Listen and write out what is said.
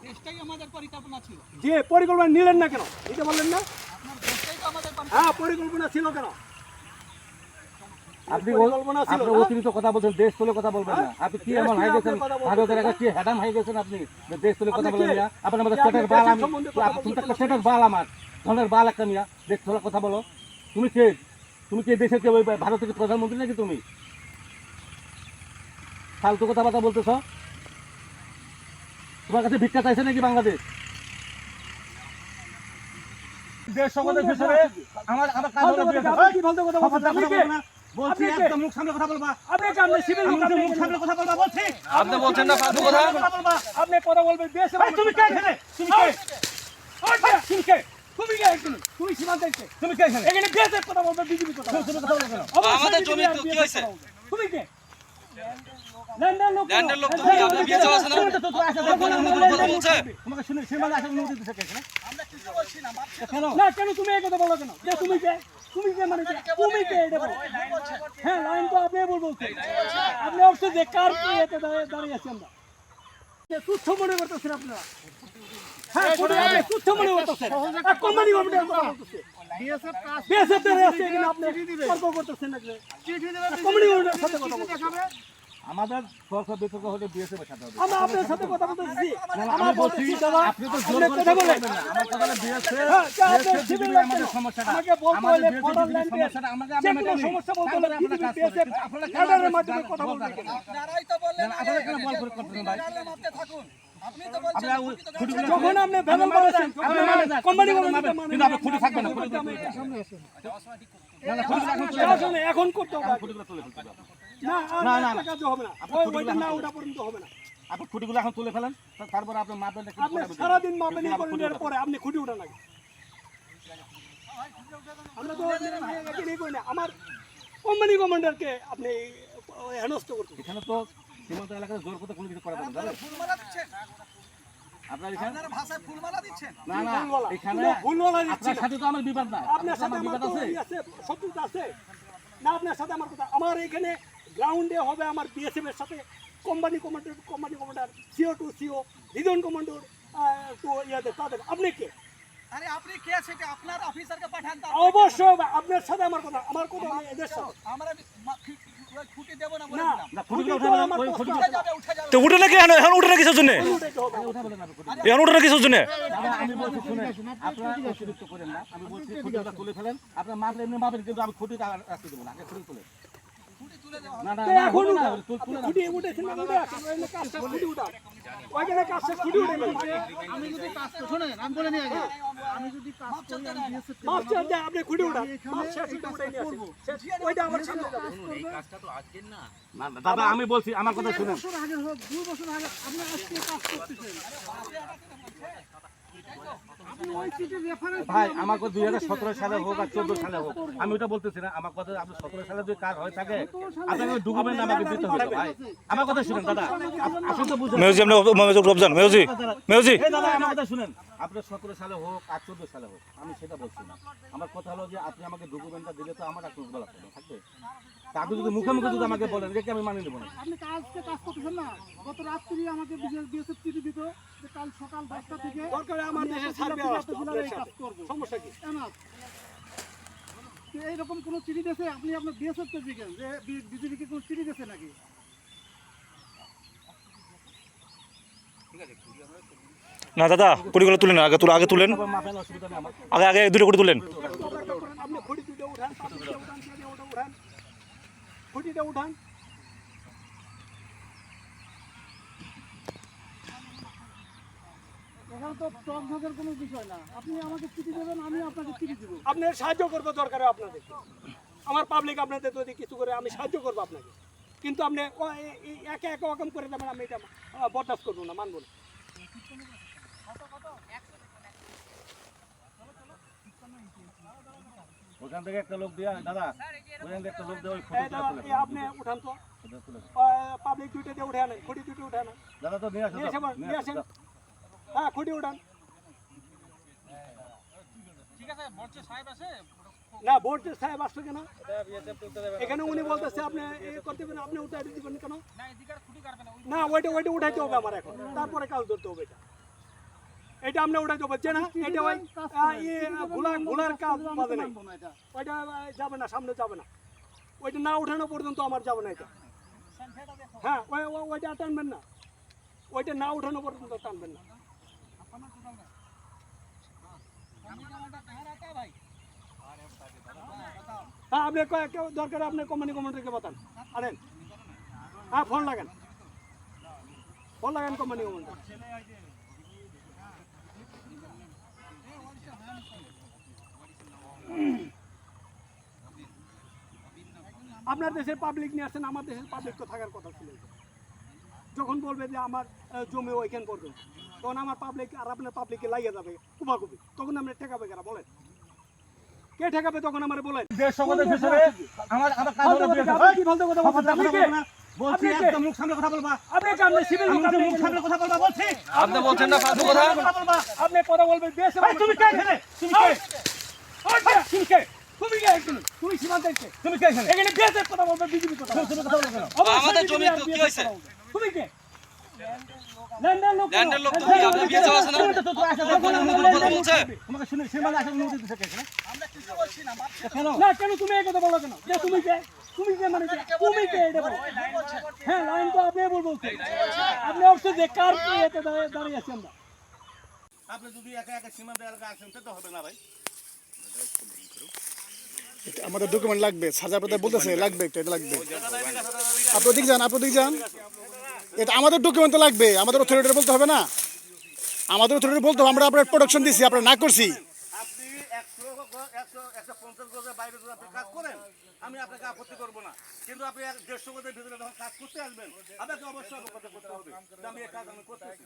দেশটাই আমাদের পরিকল্পনা ছিল। যে পরিকল্পনা নিলেন না কেন এটা বললেন না? আপনার দেশটাই তো আমাদের হ্যাঁ পরিকল্পনা ছিল কেন? আপনি অতিরিক্ত কথা বলছেন, দেশ তুলে কথা বলবেন না। আপনি কি এমন হয়ে গেছেন, ভারতের একটা কি হ্যাডাম হয়ে গেছেন আপনি, দেশ তুলে কথা বলেন না? আপনার মধ্যে স্টেটের বাল, আমি স্টেটের বাল, আমার ধনের বাল একটা মিয়া, দেশ তোলা কথা বলো। তুমি কে? তুমি কি দেশের কে? ভারতের প্রধানমন্ত্রী নাকি তুমি? ফালতু কথাবার্তা বলতেছ? তোমার কাছে ভিক্ষা চাইছে নাকি বাংলাদেশ? দেশ সম্বন্ধে আমার কাজ হলো কি বলতে কথা বলছেন? বলছি একদম মুখ সামনে কথা বলবা। আপনি কামনে সিভিল মুখ সামনে কথা বলবা বলছি। আপনি বলছেন না ফালতু কথা। আপনি কথা বলবেন দেশে। তুমি কে এখানে? তুমি কে? তুমি কে? তুমি কে এখানে? তুমি সীমান্তে কে? তুমি কে এখানে? এখানে দেশের কথা বলবে, বিজেপি কথা বলবে। তুমি কথা বলো কেন? আমাদের জমি তো কি হইছে? তুমি কে? ল্যান্ডের লোক। ল্যান্ডের লোক তো কি? আপনি বিয়ে চাওয়া আছে না? বলছে তোমাকে শুনে সীমানা আসার অনুমতি দিতে কে এখানে? আমরা কিছু বলছি না, মাপছে কেন? না কেন তুমি এই কথা বলো কেন? যে তুমি কে? তুমি কে মানে কে? তুমি কে এটা বলো। হ্যাঁ লাইন তো আপনি বলবো। আপনি অবশ্যই যে কার কি এতে দাঁড়িয়ে আছি আমরা। তুচ্ছ মনে করতেছেন আপনারা। হ্যাঁ আপনি তুচ্ছ মনে করতেছেন। কোম্পানি গভর্নমেন্টের কথা বলতেছে। বিএসএফ এর আছে এখানে আপনি তর্ক করতেছেন নাকি? চিঠি দেবেন কোম্পানি গভর্নমেন্টের সাথে কথা বলতেছেন। আমাদের সরকার বিতর্ক হলে বিএসএফ এর সাথে হবে। আমরা আপনার সাথে কথা বলতেছি। আমি বলছি আপনি তো জোর করে কথা বলবেন না। আমার কথা হলো বিএসএফ যদি আমাদের সমস্যাটা, আমাকে বলতে হলে ফডারল্যান্ড সমস্যাটা আমাদের যে কোনো সমস্যা বলতে হলে আপনারা ক্যাডারের মাধ্যমে কথা বলবেন কেন? আপনারাই তো বললেন আপনারা কেন বল করে করতেছেন ভাই? মাপতে থাকুন। আপনি তো বলছেন যখন আপনি ভেজাল বলেছেন কোম্পানি গভর্নমেন্ট কিন্তু আপনি খুঁটি থাকবেন না, এখন করতে হবে। না না না কাজ হবে না। ওইটা না ওটা পর্যন্ত হবে না। আপনি খুঁটিগুলো এখন তুলে ফেলেন, তারপর আপনি মাপবেন। আপনি সারাদিন মাপেন করিডোর পরে আপনি খুঁটি উঠা লাগে। আমরা তো এটাই কই না। আমার কোম্পানি কমান্ডারকে আপনি হেনস্থ করতে। এখানে তো সীমান্ত এলাকায় জোর করতে কোনো কিছু করা যাবে না। ফুলমালা দিচ্ছেন, আপনার এখানে আপনারা ভাষায় ফুলমালা দিচ্ছেন। না না এখানে ভুলওয়ালা দিচ্ছি আপনার সাথে তো আমার বিবাদ না। আপনার সাথে আমার বিবাদ আছে। আছে শত্রুতা আছে না? আপনার সাথে আমার কথা, আমার এখানে গ্রাউন্ডে হবে আমার বিএসএফ এর সাথে company commander CO to CO region commander তো ইয়াদের তাদের। আপনি কে? আরে আপনি কে সেটা আপনার অফিসারকে পাঠান। অবশ্যই আপনার সাথে আমার কথা এদের সাথে আমরা খুঁটি দেব না বলে না দিলাম। না খুঁটিগুলো উঠাবেন না, ওই খুঁটি উঠে যাবে, উঠে যাবে। তো উঠে নাকি এখন উঠে না কিসের জন্য? এখন উঠে না কিসের জন্য? আমি বলছি শুনেন, আপনারা অতিরিক্ত করেন না। আমি বলছি খুঁটিটা তুলে ফেলেন। আপনারা মাপলে এমনি মাপেন, কিন্তু আমি খুঁটিটা রাখতে দেবো না। আগে খুঁটি তুলে খুঁটি তুলে দেওয়া না না এখন না তুলে খুঁটি উঠেছেন না উঠে আসেন ওই কাজটা খুঁটি উঠা ওইখানে কাজটা খুঁটি উঠে আমি যদি কাজ করি, শোনেন আমি বলে নিয়ে আগে, আমি যদি কাজ করি আমি বিএসএফ কে মাপ চান দেয় আপনি খুঁটি উঠা মাপ শেষ উঠে নিয়ে আসেন ওইটা আমার সামনে যাবে। না না, দাদা আমি বলছি আমার কথা শুনেন। বছর আগে হোক 2 বছর আগে আপনি আজকে কাজ করতেছেন, আপনি ওই চিঠির রেফারেন্স ভাই আমার কথা 2017 সালে হোক আর 14 সালে হোক, আমি ওটা বলতেছি না। আমার কথা আপনি 17 সালে যদি কাজ হয়ে থাকে আপনাকে ডকুমেন্ট আমাকে দিতে হবে ভাই। আমার কথা শুনেন দাদা, আপনি তো বুঝেন। মেউজি রমজান মেউজি এই দাদা আমার কথা শুনেন, আপনি 17 সালে হোক আর 14 সালে হোক, আমি সেটা বলছি না। আমার কথা হলো যে আপনি আমাকে ডকুমেন্টটা দিলে তো আমার একটা বলা থাকবে। তা আপনি যদি মুখে মুখে যদি আমাকে বলেন যে আমি মানিয়ে নেব না। আপনি আজকে কাজ করতেছেন না, গত রাত্রি আমাকে বিএসএফ চিঠি দিত যে কাল সকাল 10টা থেকে দরকার আমার দেশে সার্ভে আসতো এই কাজ করব। সমস্যা কি? এনাফ এইরকম কোনো চিঠি দিয়েছে? আপনি আপনার বিএসএফ কে জিজ্ঞেস যে বিজেপিকে কোনো চিঠি দিয়েছে নাকি? না দাদা, কুড়িগুলো তুলেন, আগে তুলেন, মাপেন, অসুবিধা নেই আমার। আগে দুটো করে তুলেন। আপনি খুঁটি দুটো উঠান, ওটা উঠান, খুঁটিটা উঠান। এখানে তো টকঝকের কোনো বিষয় না, আপনি আমাকে চিঠি দেবেন, আমি আপনাকে চিঠি দেবো। আপনার সাহায্য করবো দরকার আপনাদের, আমার পাবলিক আপনাদের যদি কিছু করে আমি সাহায্য করবো আপনাকে, কিন্তু আপনি একে একে অকম করে দেবেন, আমি এটা বরদাস্ত করবো না, মানবো না। ওখান থেকে একটা লোক দিয়ে দাদা, ওখান থেকে একটা লোক দিয়ে ওই দাদা, খুঁটিটা তুলে আপনি উঠান তো, তুলে পাবলিক দুইটা দিয়ে উঠে আনেন, খুঁটি দুটো উঠে আনেন, দাদা তো নিয়ে নিয়ে আসেন, নিয়ে আসেন। আসো। হ্যাঁ খুঁটি উঠান। ঠিক আছে, বর্ষে সাহেব আছে। না বোর্ড সাহেব আসছে কেন? এখানে উনি বলতেছে আপনি করতে পারেন, আপনি উঠে দিবেন কেন? না এদিকে খুঁটি কাটবে না। না ওইটা উঠাইতে হবে আমার এখন, তারপরে কাজ ধরতে হবে এটা। এটা আপনি ওটা বলছেন না, এটা ওই ভুলার কাজ বাদে নাই, ওইটা যাবে না, সামনে যাবে না, ওইটা না ওঠানো পর্যন্ত আমার যাবে না এটা। হ্যাঁ ওইটা টানবেন না, ওইটা না ওঠানো পর্যন্ত টানবেন না। হ্যাঁ আপনি দরকার আপনি কোম্পানি কমান্ডারকে বাতান, আনেন। হ্যাঁ ফোন লাগান কোম্পানি কমান্ডার। আপনার দেশের পাবলিক নিয়ে আসছেন, আমার দেশের পাবলিক তো থাকার কথা ছিল। যখন বলবে যে আমার জমি ওইখান পর্যন্ত, তখন আমার পাবলিক আর আপনার পাবলিকে লাগিয়ে যাবে কুপাকুপি, তখন আমরা ঠেকাবে কারা বলেন? কে ঠেকাবে তখন আমার বলেন? দেশ সম্বন্ধে বিষয়ে আমার কাজ হলো কি ফালতু কথা বলছেন? বলছি একদম মুখ সামনে কথা বলবা। আপনি কামনে সিভিল লোক, আপনি মুখ সামনে কথা বলবা বলছি। আপনি বলছেন না ফালতু কথা। আপনি কথা বলবেন দেশ। তুমি কে এখানে? তুমি কে? তুমি কে? তুমি কে এখানে? তুমি সীমান্তে কে? তুমি কে এখানে? এখানে দেশের কথা বলবে, বিজেপি কথা বলবে। তুমি কথা বলো কেন? আমাদের জমি কি হয়েছে? তুমি কে? ল্যান্ডের লোক। ল্যান্ডের লোক তুমি, আপনার বিয়ে চাওয়া আছে না? তুমি তো আসা কথা বলছে। তোমাকে শুনে সীমানা আসা অনুমতি দিতে এখানে আমরা কিছু বলছি না, মাত্র কেন? না কেন তুমি এই কথা বলো কেন? যে তুমি কে? তুমি কে মানে কে? তুমি কে এটা বলো। হ্যাঁ লাইন তো আপনি বলছেন, আপনি অবশ্যই যে কার এতে দাঁড়িয়ে আছি আমরা। আপনি যদি একা একা সীমান্ত এলাকা আসেন তো হবে না ভাই। আমাদের ডকুমেন্ট লাগবে, সাজা প্রদায় বলতেছে লাগবে, এটা লাগবে। আপনি ওদিক যান, এটা আমাদের ডকুমেন্ট তো লাগবে, আমাদের অথরিটি বলতে হবে না, আমাদের অথরিটি বলতে হবে আমরা আপনার প্রোডাকশন দিছি, আপনার না করছি। আপনি 150 গজের বাইরে যদি আপনি কাজ করেন আমি আপনাকে আপত্তি করব না, কিন্তু আপনি 150 গজের ভিতরে যখন কাজ করতে আসবেন আপনাকে অবশ্যই অবগত করতে হবে যে আমি এই কাজ আমি করতেছি।